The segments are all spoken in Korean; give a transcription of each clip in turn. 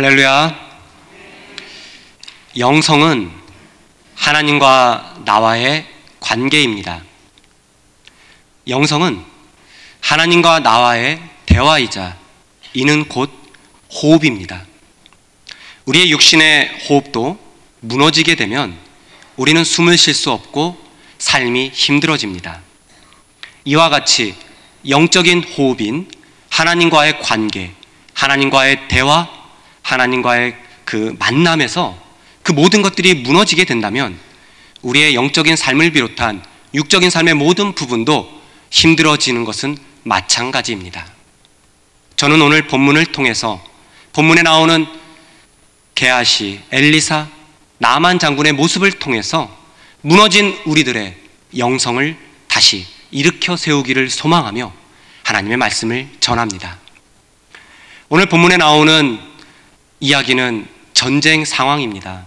할렐루야. 영성은 하나님과 나와의 관계입니다. 영성은 하나님과 나와의 대화이자 이는 곧 호흡입니다. 우리의 육신의 호흡도 무너지게 되면 우리는 숨을 쉴 수 없고 삶이 힘들어집니다. 이와 같이 영적인 호흡인 하나님과의 관계, 하나님과의 대화, 하나님과의 그 만남에서 그 모든 것들이 무너지게 된다면 우리의 영적인 삶을 비롯한 육적인 삶의 모든 부분도 힘들어지는 것은 마찬가지입니다. 저는 오늘 본문을 통해서 본문에 나오는 게하시, 엘리사, 나만 장군의 모습을 통해서 무너진 우리들의 영성을 다시 일으켜 세우기를 소망하며 하나님의 말씀을 전합니다. 오늘 본문에 나오는 이야기는 전쟁 상황입니다.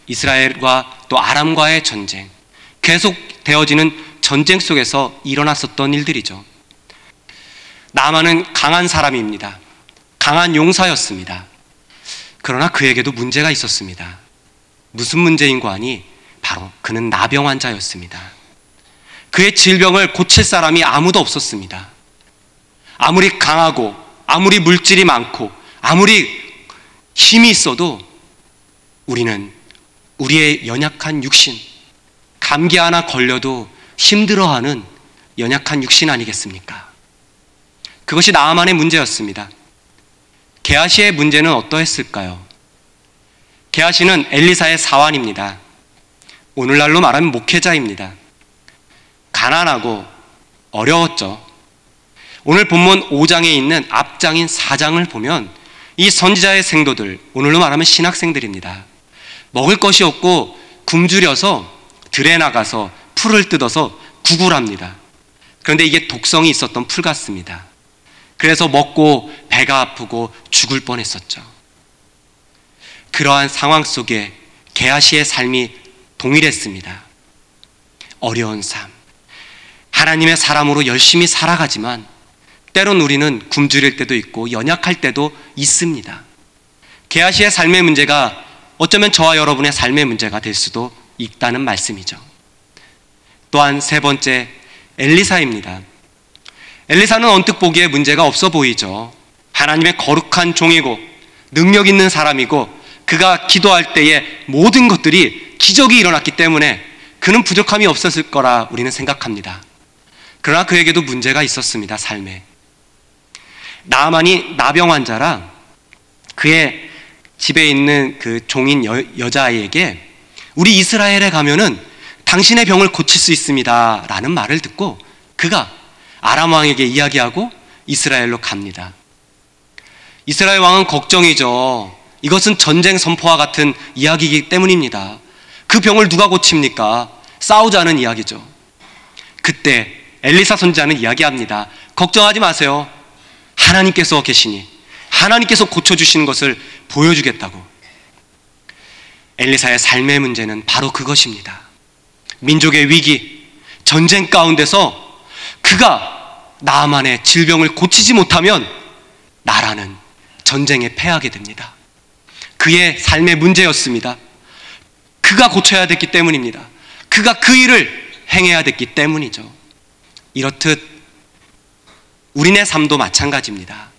이스라엘과 또 아람과의 전쟁, 계속 되어지는 전쟁 속에서 일어났었던 일들이죠. 나만은 강한 사람입니다. 강한 용사였습니다. 그러나 그에게도 문제가 있었습니다. 무슨 문제인고 하니 바로 그는 나병 환자였습니다. 그의 질병을 고칠 사람이 아무도 없었습니다. 아무리 강하고 아무리 물질이 많고 아무리 힘이 있어도 우리는 우리의 연약한 육신, 감기 하나 걸려도 힘들어하는 연약한 육신 아니겠습니까? 그것이 나아만의 문제였습니다. 게하시의 문제는 어떠했을까요? 게하시는 엘리사의 사환입니다. 오늘날로 말하면 목회자입니다. 가난하고 어려웠죠. 오늘 본문 5장에 있는 앞장인 4장을 보면 이 선지자의 생도들, 오늘로 말하면 신학생들입니다. 먹을 것이 없고 굶주려서 들에 나가서 풀을 뜯어서 구굴합니다. 그런데 이게 독성이 있었던 풀 같습니다. 그래서 먹고 배가 아프고 죽을 뻔했었죠. 그러한 상황 속에 게하시의 삶이 동일했습니다. 어려운 삶, 하나님의 사람으로 열심히 살아가지만 때론 우리는 굶주릴 때도 있고 연약할 때도 있습니다. 게하시의 삶의 문제가 어쩌면 저와 여러분의 삶의 문제가 될 수도 있다는 말씀이죠. 또한 세 번째, 엘리사입니다. 엘리사는 언뜻 보기에 문제가 없어 보이죠. 하나님의 거룩한 종이고 능력 있는 사람이고 그가 기도할 때에 모든 것들이 기적이 일어났기 때문에 그는 부족함이 없었을 거라 우리는 생각합니다. 그러나 그에게도 문제가 있었습니다. 삶에. 나아만이 나병 환자라 그의 집에 있는 그 종인 여자아이에게 우리 이스라엘에 가면은 당신의 병을 고칠 수 있습니다 라는 말을 듣고 그가 아람 왕에게 이야기하고 이스라엘로 갑니다. 이스라엘 왕은 걱정이죠. 이것은 전쟁 선포와 같은 이야기이기 때문입니다. 그 병을 누가 고칩니까? 싸우자는 이야기죠. 그때 엘리사 선지자는 이야기합니다. 걱정하지 마세요. 하나님께서 계시니 하나님께서 고쳐주시는 것을 보여주겠다고. 엘리사의 삶의 문제는 바로 그것입니다. 민족의 위기, 전쟁 가운데서 그가 나만의 질병을 고치지 못하면 나라는 전쟁에 패하게 됩니다. 그의 삶의 문제였습니다. 그가 고쳐야 됐기 때문입니다. 그가 그 일을 행해야 됐기 때문이죠. 이렇듯 우리네 삶도 마찬가지입니다.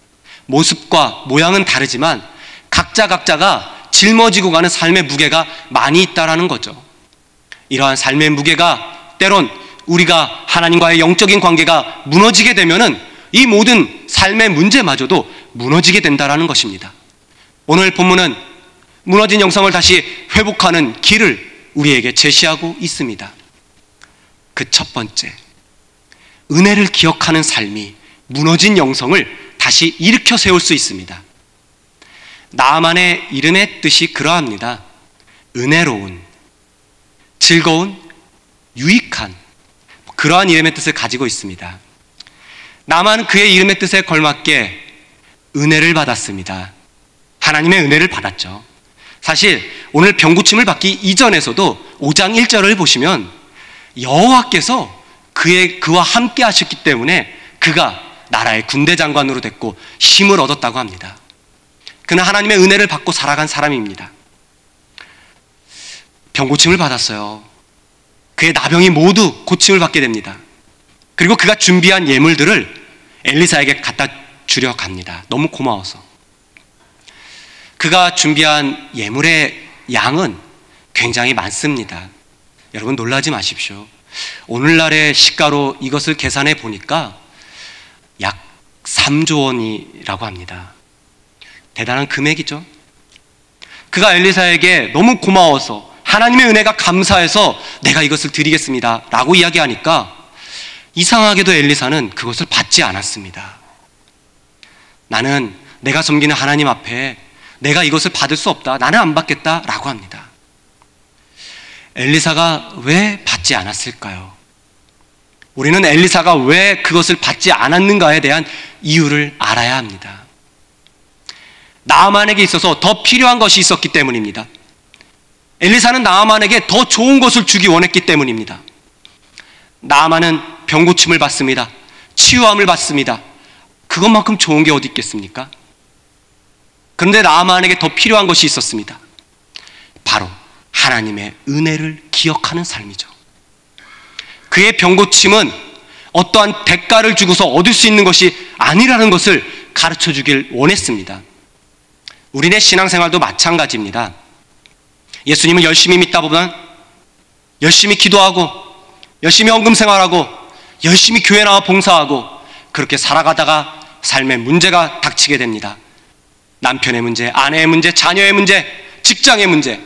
모습과 모양은 다르지만 각자가 짊어지고 가는 삶의 무게가 많이 있다라는 거죠. 이러한 삶의 무게가 때론 우리가 하나님과의 영적인 관계가 무너지게 되면은 이 모든 삶의 문제마저도 무너지게 된다라는 것입니다. 오늘 본문은 무너진 영성을 다시 회복하는 길을 우리에게 제시하고 있습니다. 그 첫 번째, 은혜를 기억하는 삶이 무너진 영성을 다시 일으켜 세울 수 있습니다. 나아만의 이름의 뜻이 그러합니다. 은혜로운, 즐거운, 유익한, 그러한 이름의 뜻을 가지고 있습니다. 나아만은 그의 이름의 뜻에 걸맞게 은혜를 받았습니다. 하나님의 은혜를 받았죠. 사실 오늘 병고침을 받기 이전에서도 5장 1절을 보시면 여호와께서 그와 함께 하셨기 때문에 그가 나라의 군대 장관으로 됐고 힘을 얻었다고 합니다. 그는 하나님의 은혜를 받고 살아간 사람입니다. 병고침을 받았어요. 그의 나병이 모두 고침을 받게 됩니다. 그리고 그가 준비한 예물들을 엘리사에게 갖다 주려 갑니다. 너무 고마워서. 그가 준비한 예물의 양은 굉장히 많습니다. 여러분 놀라지 마십시오. 오늘날의 시가로 이것을 계산해 보니까 약 3조 원이라고 합니다. 대단한 금액이죠. 그가 엘리사에게 너무 고마워서 하나님의 은혜가 감사해서 내가 이것을 드리겠습니다 라고 이야기하니까 이상하게도 엘리사는 그것을 받지 않았습니다. 나는 내가 섬기는 하나님 앞에 내가 이것을 받을 수 없다. 나는 안 받겠다 라고 합니다. 엘리사가 왜 받지 않았을까요? 우리는 엘리사가 왜 그것을 받지 않았는가에 대한 이유를 알아야 합니다. 나아만에게 있어서 더 필요한 것이 있었기 때문입니다. 엘리사는 나아만에게 더 좋은 것을 주기 원했기 때문입니다. 나아만은 병고침을 받습니다. 치유함을 받습니다. 그것만큼 좋은 게 어디 있겠습니까? 그런데 나아만에게 더 필요한 것이 있었습니다. 바로 하나님의 은혜를 기억하는 삶이죠. 그의 병고침은 어떠한 대가를 주고서 얻을 수 있는 것이 아니라는 것을 가르쳐 주길 원했습니다. 우리네 신앙생활도 마찬가지입니다. 예수님을 열심히 믿다 보면 열심히 기도하고 열심히 헌금 생활하고 열심히 교회 나와 봉사하고 그렇게 살아가다가 삶의 문제가 닥치게 됩니다. 남편의 문제, 아내의 문제, 자녀의 문제, 직장의 문제.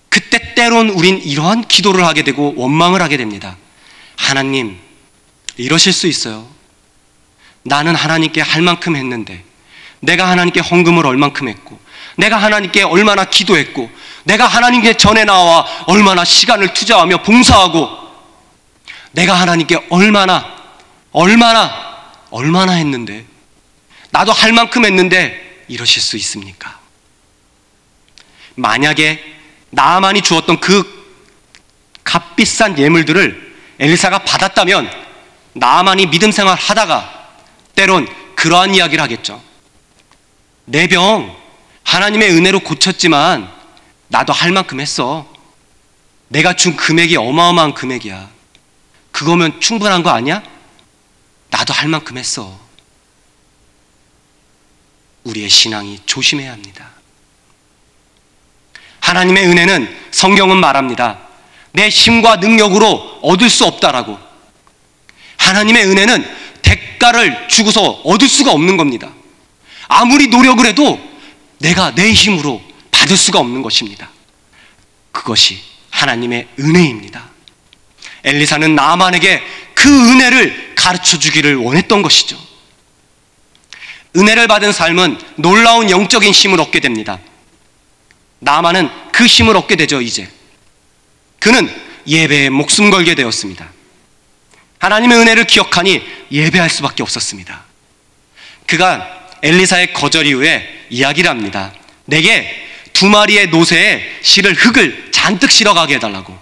그때 때론 우린 이러한 기도를 하게 되고 원망을 하게 됩니다. 하나님, 이러실 수 있어요. 나는 하나님께 할 만큼 했는데 내가 하나님께 헌금을 얼만큼 했고 내가 하나님께 얼마나 기도했고 내가 하나님께 전에 나와 얼마나 시간을 투자하며 봉사하고 내가 하나님께 얼마나 했는데 나도 할 만큼 했는데 이러실 수 있습니까? 만약에 나아만이 주었던 그 값비싼 예물들을 엘리사가 받았다면 나아만이 믿음 생활 하다가 때론 그러한 이야기를 하겠죠. 내 병 하나님의 은혜로 고쳤지만 나도 할 만큼 했어. 내가 준 금액이 어마어마한 금액이야. 그거면 충분한 거 아니야? 나도 할 만큼 했어. 우리의 신앙이 조심해야 합니다. 하나님의 은혜는 성경은 말합니다. 내 힘과 능력으로 얻을 수 없다라고. 하나님의 은혜는 대가를 주고서 얻을 수가 없는 겁니다. 아무리 노력을 해도 내가 내 힘으로 받을 수가 없는 것입니다. 그것이 하나님의 은혜입니다. 엘리사는 나아만에게 그 은혜를 가르쳐 주기를 원했던 것이죠. 은혜를 받은 삶은 놀라운 영적인 힘을 얻게 됩니다. 나아만은 그 힘을 얻게 되죠. 이제 그는 예배에 목숨 걸게 되었습니다. 하나님의 은혜를 기억하니 예배할 수밖에 없었습니다. 그가 엘리사의 거절 이후에 이야기를 합니다. 내게 2마리의 노새에 실을 흙을 잔뜩 실어가게 해달라고.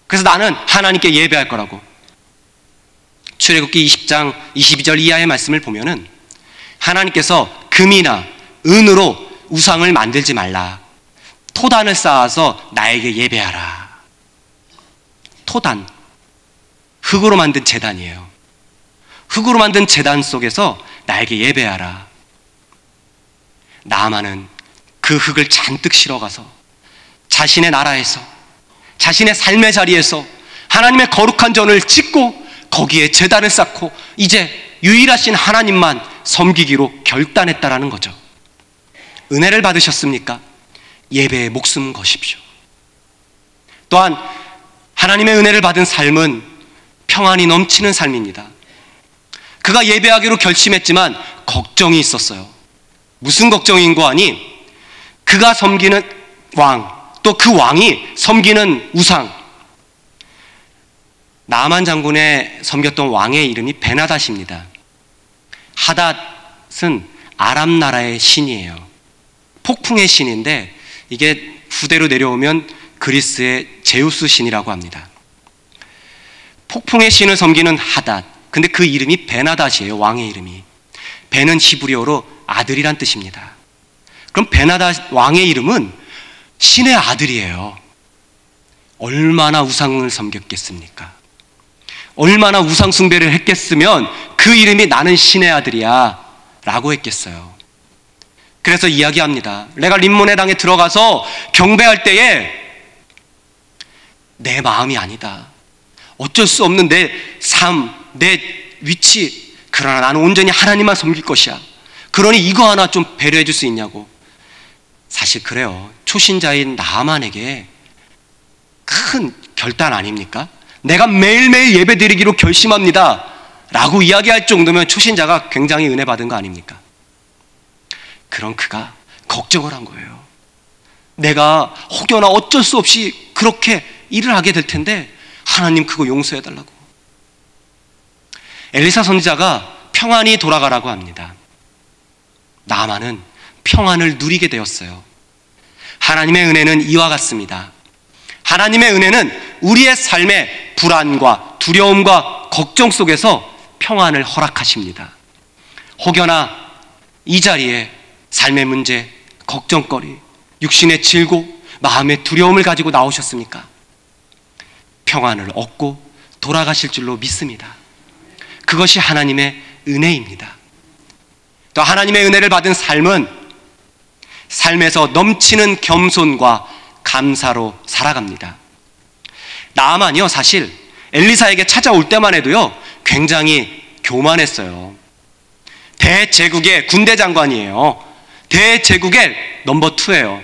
그래서 나는 하나님께 예배할 거라고. 출애굽기 20장 22절 이하의 말씀을 보면은 하나님께서 금이나 은으로 우상을 만들지 말라. 토단을 쌓아서 나에게 예배하라. 토단, 흙으로 만든 제단이에요. 흙으로 만든 제단 속에서 나에게 예배하라. 나아만은 그 흙을 잔뜩 실어가서 자신의 나라에서 자신의 삶의 자리에서 하나님의 거룩한 전을 짓고 거기에 제단을 쌓고 이제 유일하신 하나님만 섬기기로 결단했다라는 거죠. 은혜를 받으셨습니까? 예배에 목숨 거십시오. 또한 하나님의 은혜를 받은 삶은 평안이 넘치는 삶입니다. 그가 예배하기로 결심했지만 걱정이 있었어요. 무슨 걱정인 거 아니? 그가 섬기는 왕, 또 그 왕이 섬기는 우상. 나아만 장군의 섬겼던 왕의 이름이 베나닷입니다. 하닷은 아람 나라의 신이에요. 폭풍의 신인데 이게 후대로 내려오면 그리스의 제우스 신이라고 합니다. 폭풍의 신을 섬기는 하닷. 근데 그 이름이 베나닷이에요. 왕의 이름이. 베는 히브리어로 아들이란 뜻입니다. 그럼 베나다 왕의 이름은 신의 아들이에요. 얼마나 우상을 섬겼겠습니까? 얼마나 우상 숭배를 했겠으면 그 이름이 나는 신의 아들이야 라고 했겠어요. 그래서 이야기합니다. 내가 림몬의 땅에 들어가서 경배할 때에 내 마음이 아니다. 어쩔 수 없는 내 삶, 내 위치, 그러나 나는 온전히 하나님만 섬길 것이야. 그러니 이거 하나 좀 배려해 줄 수 있냐고. 사실 그래요. 초신자인 나아만에게 큰 결단 아닙니까? 내가 매일매일 예배 드리기로 결심합니다 라고 이야기할 정도면 초신자가 굉장히 은혜 받은 거 아닙니까? 그런 그가 걱정을 한 거예요. 내가 혹여나 어쩔 수 없이 그렇게 일을 하게 될 텐데 하나님 그거 용서해 달라고. 엘리사 선지자가 평안히 돌아가라고 합니다. 나아만은 평안을 누리게 되었어요. 하나님의 은혜는 이와 같습니다. 하나님의 은혜는 우리의 삶의 불안과 두려움과 걱정 속에서 평안을 허락하십니다. 혹여나 이 자리에 삶의 문제, 걱정거리, 육신의 질고, 마음의 두려움을 가지고 나오셨습니까? 평안을 얻고 돌아가실 줄로 믿습니다. 그것이 하나님의 은혜입니다. 또 하나님의 은혜를 받은 삶은 삶에서 넘치는 겸손과 감사로 살아갑니다. 나아만이요, 사실 엘리사에게 찾아올 때만 해도요 굉장히 교만했어요. 대제국의 군대 장관이에요. 대제국의 넘버 2예요.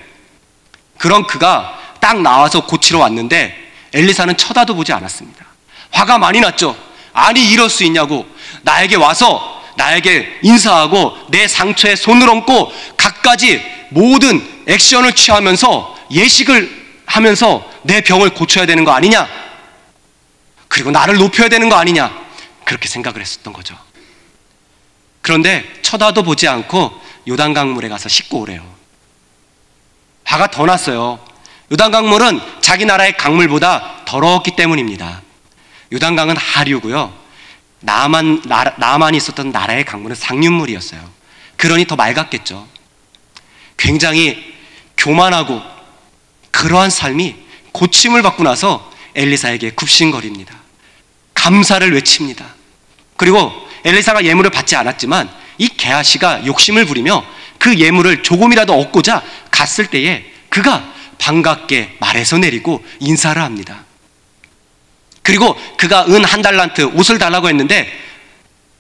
그런 그가 딱 나와서 고치러 왔는데 엘리사는 쳐다도 보지 않았습니다. 화가 많이 났죠. 아니 이럴 수 있냐고. 나에게 와서 나에게 인사하고 내 상처에 손을 얹고 갖가지 모든 액션을 취하면서 예식을 하면서 내 병을 고쳐야 되는 거 아니냐, 그리고 나를 높여야 되는 거 아니냐, 그렇게 생각을 했었던 거죠. 그런데 쳐다도 보지 않고 요단강물에 가서 씻고 오래요. 화가 더 났어요. 요단강물은 자기 나라의 강물보다 더러웠기 때문입니다. 요단강은 하류고요, 나아만이 있었던 나라의 강물은 상류물이었어요. 그러니 더 맑았겠죠. 굉장히 교만하고 그러한 삶이 고침을 받고 나서 엘리사에게 굽신거립니다. 감사를 외칩니다. 그리고 엘리사가 예물을 받지 않았지만 이 게하시가 욕심을 부리며 그 예물을 조금이라도 얻고자 갔을 때에 그가 반갑게 말해서 내리고 인사를 합니다. 그리고 그가 은 1달란트 옷을 달라고 했는데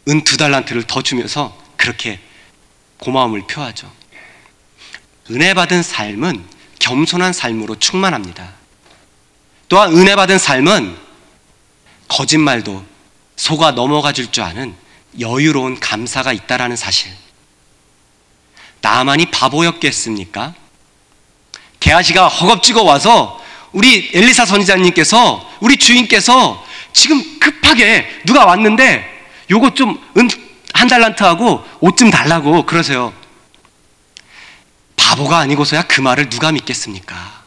은 2달란트를 더 주면서 그렇게 고마움을 표하죠. 은혜 받은 삶은 겸손한 삶으로 충만합니다. 또한 은혜 받은 삶은 거짓말도 속아 넘어가 줄 줄 아는 여유로운 감사가 있다라는 사실. 나아만이 바보였겠습니까? 게하시가 허겁지겁 와서 우리 엘리사 선지자님께서, 우리 주인께서 지금 급하게 누가 왔는데 요거 좀 은 1달란트하고 옷 좀 달라고 그러세요. 바보가 아니고서야 그 말을 누가 믿겠습니까?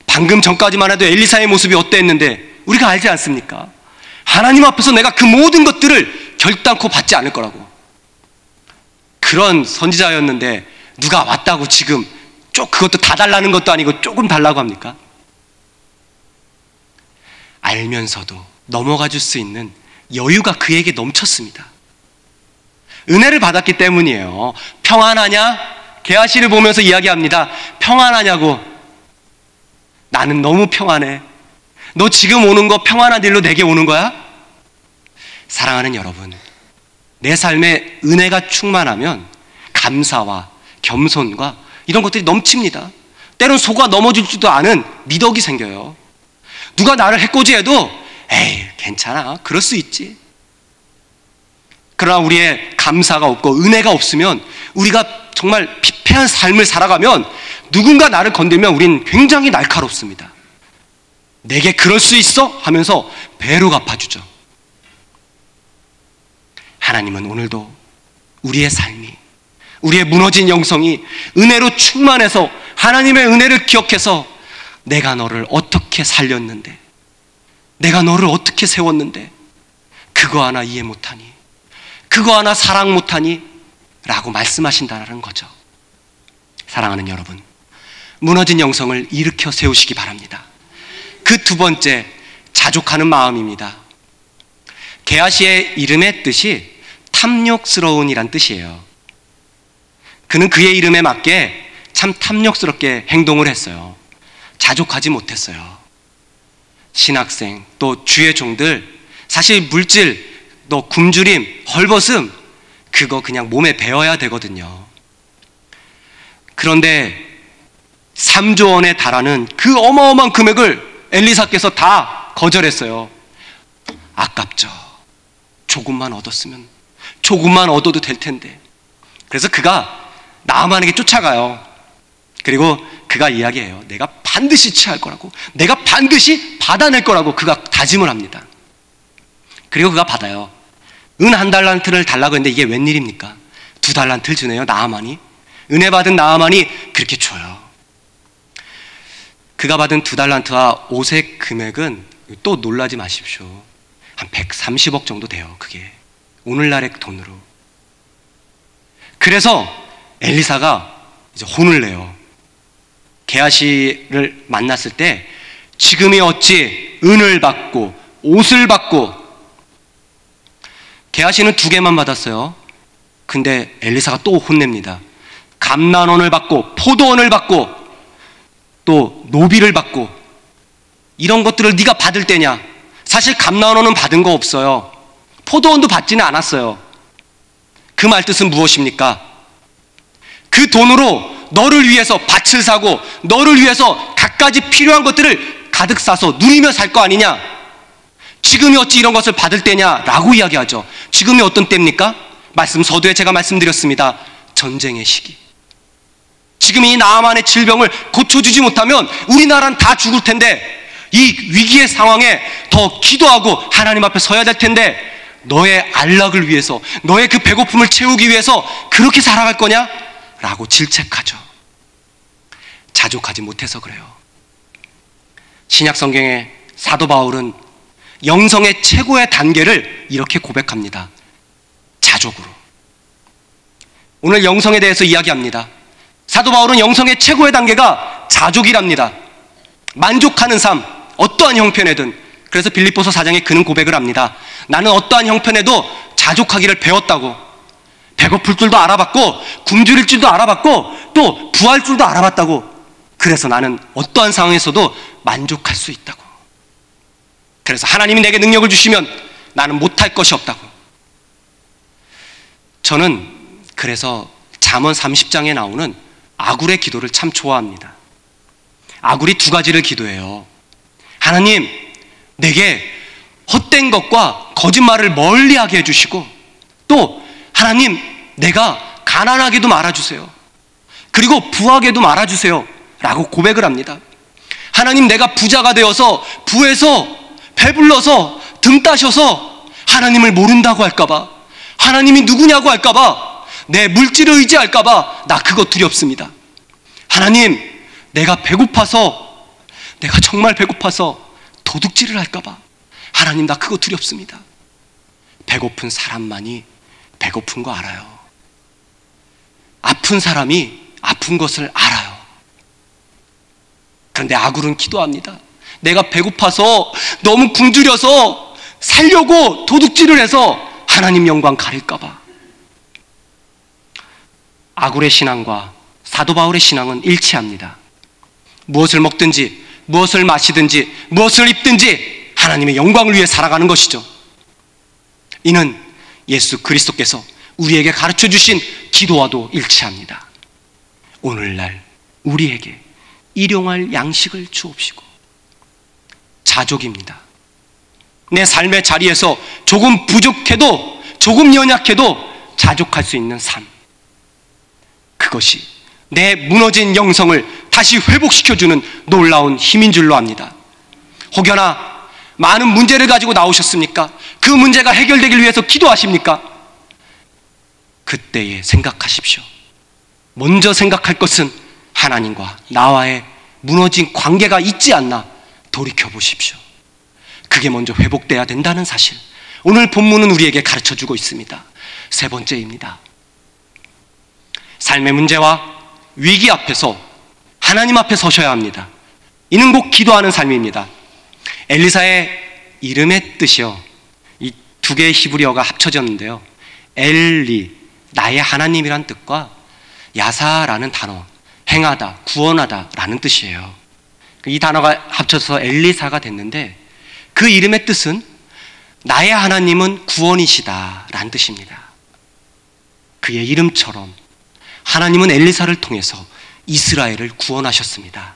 방금 전까지만 해도 엘리사의 모습이 어땠는데 우리가 알지 않습니까? 하나님 앞에서 내가 그 모든 것들을 결단코 받지 않을 거라고. 그런 선지자였는데 누가 왔다고 지금 그것도 다 달라는 것도 아니고 조금 달라고 합니까? 알면서도 넘어가 줄 수 있는 여유가 그에게 넘쳤습니다. 은혜를 받았기 때문이에요. 평안하냐? 게하시를 보면서 이야기합니다. 평안하냐고. 나는 너무 평안해. 너 지금 오는 거 평안한 일로 내게 오는 거야? 사랑하는 여러분, 내 삶에 은혜가 충만하면 감사와 겸손과 이런 것들이 넘칩니다. 때론 속아 넘어질 줄도 아는 미덕이 생겨요. 누가 나를 해코지해도 에이 괜찮아, 그럴 수 있지. 그러나 우리의 감사가 없고 은혜가 없으면, 우리가 정말 피폐한 삶을 살아가면 누군가 나를 건들면 우린 굉장히 날카롭습니다. 내게 그럴 수 있어? 하면서 배로 갚아주죠. 하나님은 오늘도 우리의 삶이, 우리의 무너진 영성이 은혜로 충만해서 하나님의 은혜를 기억해서 내가 너를 어떻게 살렸는데, 내가 너를 어떻게 세웠는데 그거 하나 이해 못하니, 그거 하나 사랑 못하니, 라고 말씀하신다는 거죠. 사랑하는 여러분, 무너진 영성을 일으켜 세우시기 바랍니다. 그 두 번째, 자족하는 마음입니다. 게하시의 이름의 뜻이 탐욕스러운이란 뜻이에요. 그는 그의 이름에 맞게 참 탐욕스럽게 행동을 했어요. 자족하지 못했어요. 신학생, 또 주의 종들, 사실 물질, 또 굶주림, 헐벗음, 그거 그냥 몸에 배어야 되거든요. 그런데 3조 원에 달하는 그 어마어마한 금액을 엘리사께서 다 거절했어요. 아깝죠. 조금만 얻었으면, 조금만 얻어도 될 텐데. 그래서 그가 나아만에게 쫓아가요. 그리고 그가 이야기해요. 내가 반드시 취할 거라고, 내가 반드시 받아낼 거라고 그가 다짐을 합니다. 그리고 그가 받아요. 은 1달란트를 달라고 했는데 이게 웬일입니까? 2달란트를 주네요, 나아만이. 은혜 받은 나아만이 그렇게 줘요. 그가 받은 2달란트와 옷의 금액은 또 놀라지 마십시오. 한 130억 정도 돼요, 그게. 오늘날의 돈으로. 그래서 엘리사가 이제 혼을 내요. 게하시를 만났을 때 지금이 어찌 은을 받고 옷을 받고, 게하시는 2개만 받았어요. 근데 엘리사가 또 혼냅니다. 감난원을 받고 포도원을 받고 또 노비를 받고 이런 것들을 네가 받을 때냐? 사실 감난원은 받은 거 없어요. 포도원도 받지는 않았어요. 그 말 뜻은 무엇입니까? 그 돈으로 너를 위해서 밭을 사고 너를 위해서 갖가지 필요한 것들을 가득 싸서 누리며 살 거 아니냐? 지금이 어찌 이런 것을 받을 때냐라고 이야기하죠. 지금이 어떤 때입니까? 말씀 서두에 제가 말씀드렸습니다. 전쟁의 시기. 지금 이 나아만의 질병을 고쳐주지 못하면 우리나라는 다 죽을 텐데, 이 위기의 상황에 더 기도하고 하나님 앞에 서야 될 텐데, 너의 안락을 위해서, 너의 그 배고픔을 채우기 위해서 그렇게 살아갈 거냐? 라고 질책하죠. 자족하지 못해서 그래요. 신약 성경의 사도 바울은 영성의 최고의 단계를 이렇게 고백합니다. 자족으로. 오늘 영성에 대해서 이야기합니다. 사도 바울은 영성의 최고의 단계가 자족이랍니다. 만족하는 삶, 어떠한 형편에든. 그래서 빌립보서 4장에 그는 고백을 합니다. 나는 어떠한 형편에도 자족하기를 배웠다고. 배고플 줄도 알아봤고 굶주릴 줄도 알아봤고 또 부할 줄도 알아봤다고. 그래서 나는 어떠한 상황에서도 만족할 수 있다고. 그래서 하나님이 내게 능력을 주시면 나는 못할 것이 없다고. 저는 그래서 잠언 30장에 나오는 아굴의 기도를 참 좋아합니다. 아굴이 2가지를 기도해요. 하나님, 내게 헛된 것과 거짓말을 멀리하게 해주시고, 또 하나님, 내가 가난하게도 말아주세요. 그리고 부하게도 말아주세요. 라고 고백을 합니다. 하나님, 내가 부자가 되어서 부에서 배불러서 등 따셔서 하나님을 모른다고 할까봐, 하나님이 누구냐고 할까봐, 내 물질을 의지할까봐 나 그거 두렵습니다. 하나님, 내가 배고파서, 내가 정말 배고파서 도둑질을 할까봐 하나님 나 그거 두렵습니다. 배고픈 사람만이 배고픈 거 알아요. 아픈 사람이 아픈 것을 알아요. 그런데 아굴은 기도합니다. 내가 배고파서 너무 굶주려서 살려고 도둑질을 해서 하나님 영광 가릴까봐. 아굴의 신앙과 사도 바울의 신앙은 일치합니다. 무엇을 먹든지 무엇을 마시든지 무엇을 입든지 하나님의 영광을 위해 살아가는 것이죠. 이는 예수 그리스도께서 우리에게 가르쳐 주신 기도와도 일치합니다. 오늘날 우리에게 일용할 양식을 주옵시고. 자족입니다. 내 삶의 자리에서 조금 부족해도, 조금 연약해도 자족할 수 있는 삶. 그것이 내 무너진 영성을 다시 회복시켜주는 놀라운 힘인 줄로 압니다. 혹여나 많은 문제를 가지고 나오셨습니까? 그 문제가 해결되기 위해서 기도하십니까? 그때에 생각하십시오. 먼저 생각할 것은 하나님과 나와의 무너진 관계가 있지 않나 돌이켜보십시오. 그게 먼저 회복돼야 된다는 사실, 오늘 본문은 우리에게 가르쳐주고 있습니다. 세 번째입니다. 삶의 문제와 위기 앞에서 하나님 앞에 서셔야 합니다. 이는 곧 기도하는 삶입니다. 엘리사의 이름의 뜻이요, 이 두 개의 히브리어가 합쳐졌는데요, 엘리, 나의 하나님이란 뜻과 야사라는 단어, 행하다, 구원하다 라는 뜻이에요. 이 단어가 합쳐서 엘리사가 됐는데, 그 이름의 뜻은 나의 하나님은 구원이시다 라는 뜻입니다. 그의 이름처럼 하나님은 엘리사를 통해서 이스라엘을 구원하셨습니다.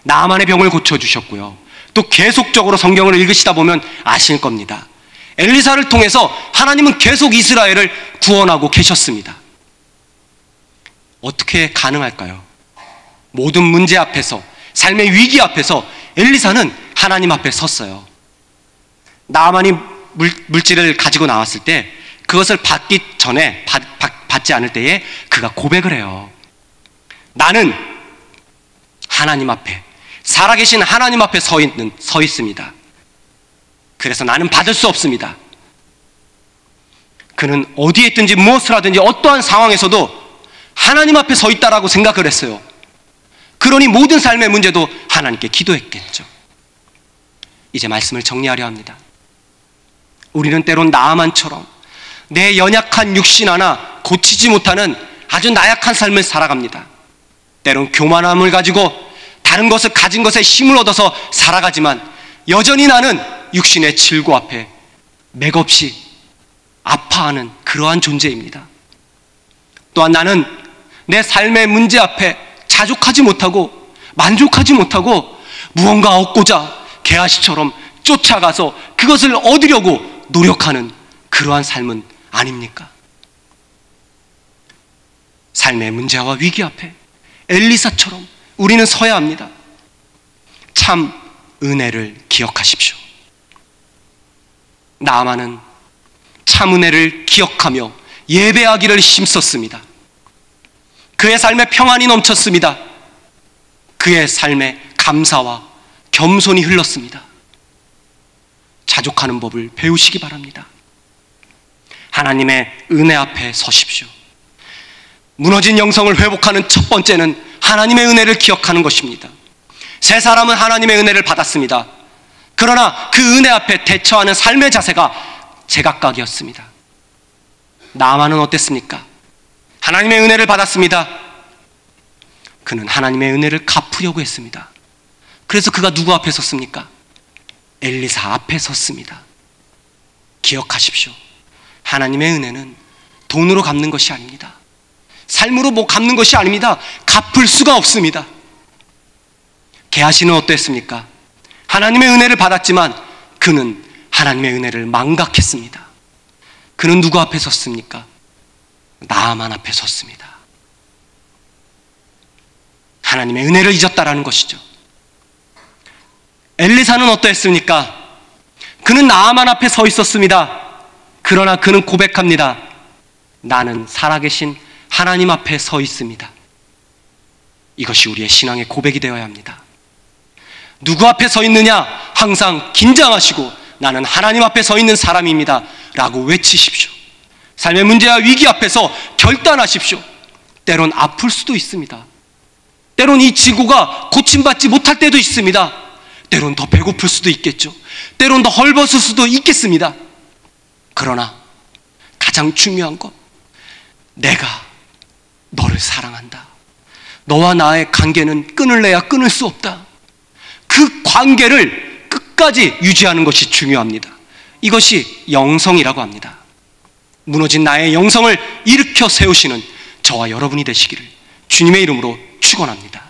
나아만의 병을 고쳐주셨고요, 또 계속적으로 성경을 읽으시다 보면 아실 겁니다. 엘리사를 통해서 하나님은 계속 이스라엘을 구원하고 계셨습니다. 어떻게 가능할까요? 모든 문제 앞에서, 삶의 위기 앞에서 엘리사는 하나님 앞에 섰어요. 나아만이 물질을 가지고 나왔을 때 그것을 받기 전에, 받지 않을 때에 그가 고백을 해요. 나는 하나님 앞에, 살아계신 하나님 앞에 서 있습니다. 그래서 나는 받을 수 없습니다. 그는 어디에 있든지 무엇을 하든지 어떠한 상황에서도 하나님 앞에 서 있다라고 생각을 했어요. 그러니 모든 삶의 문제도 하나님께 기도했겠죠. 이제 말씀을 정리하려 합니다. 우리는 때론 나아만처럼 내 연약한 육신 하나 고치지 못하는 아주 나약한 삶을 살아갑니다. 때론 교만함을 가지고 다른 것을 가진 것에 힘을 얻어서 살아가지만 여전히 나는 육신의 질고 앞에 맥없이 아파하는 그러한 존재입니다. 또한 나는 내 삶의 문제 앞에 자족하지 못하고 만족하지 못하고 무언가 얻고자 게하시처럼 쫓아가서 그것을 얻으려고 노력하는 그러한 삶은 아닙니까? 삶의 문제와 위기 앞에 엘리사처럼 우리는 서야 합니다. 참 은혜를 기억하십시오. 나아만은 참 은혜를 기억하며 예배하기를 힘썼습니다. 그의 삶에 평안이 넘쳤습니다. 그의 삶에 감사와 겸손이 흘렀습니다. 자족하는 법을 배우시기 바랍니다. 하나님의 은혜 앞에 서십시오. 무너진 영성을 회복하는 첫 번째는 하나님의 은혜를 기억하는 것입니다. 세 사람은 하나님의 은혜를 받았습니다. 그러나 그 은혜 앞에 대처하는 삶의 자세가 제각각이었습니다. 나아만은 어땠습니까? 하나님의 은혜를 받았습니다. 그는 하나님의 은혜를 갚으려고 했습니다. 그래서 그가 누구 앞에 섰습니까? 엘리사 앞에 섰습니다. 기억하십시오. 하나님의 은혜는 돈으로 갚는 것이 아닙니다. 삶으로 갚는 것이 아닙니다. 갚을 수가 없습니다. 게하시는 어땠습니까? 하나님의 은혜를 받았지만 그는 하나님의 은혜를 망각했습니다. 그는 누구 앞에 섰습니까? 나아만 앞에 섰습니다. 하나님의 은혜를 잊었다라는 것이죠. 엘리사는 어떠했습니까? 그는 나아만 앞에 서 있었습니다. 그러나 그는 고백합니다. 나는 살아계신 하나님 앞에 서 있습니다. 이것이 우리의 신앙의 고백이 되어야 합니다. 누구 앞에 서 있느냐? 항상 긴장하시고 나는 하나님 앞에 서 있는 사람입니다 라고 외치십시오. 삶의 문제와 위기 앞에서 결단하십시오. 때론 아플 수도 있습니다. 때론 이 지구가 고침받지 못할 때도 있습니다. 때론 더 배고플 수도 있겠죠. 때론 더 헐벗을 수도 있겠습니다. 그러나 가장 중요한 것, 내가 너를 사랑한다. 너와 나의 관계는 끊을래야 끊을 수 없다. 그 관계를 끝까지 유지하는 것이 중요합니다. 이것이 영성이라고 합니다. 무너진 나의 영성을 일으켜 세우시는 저와 여러분이 되시기를 주님의 이름으로 축원합니다.